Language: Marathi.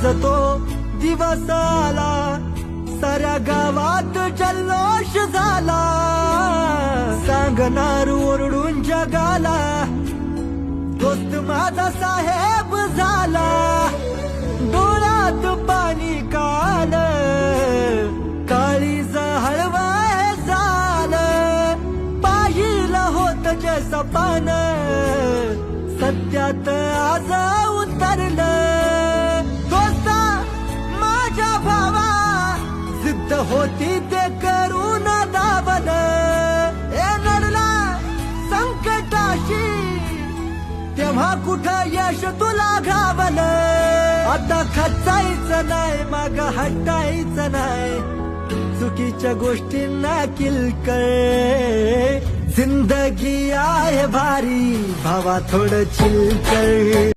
आज तो दिवस आला, साऱ्या गावात जल्लोष झाला, सांगणार ओरडून जगाला, दोस्त माझा साहेब झाला. डोळ्यात पाणी काल, काळीज हळवाय झालं, पाहिलं होत जे सपान, सत्यात आज उतरलं. दोस्ता माझ्या भावा, जिद्द होती ते करून दाबन, लढला संकटाशी, तेव्हा कुठं यश तुला घावलं. आता खचायचं नाही, माग हटायचं नाही, चुकीच्या गोष्टींना किलकळ. जिंदगी आहे भारी, भावा थोडं चिलकळ.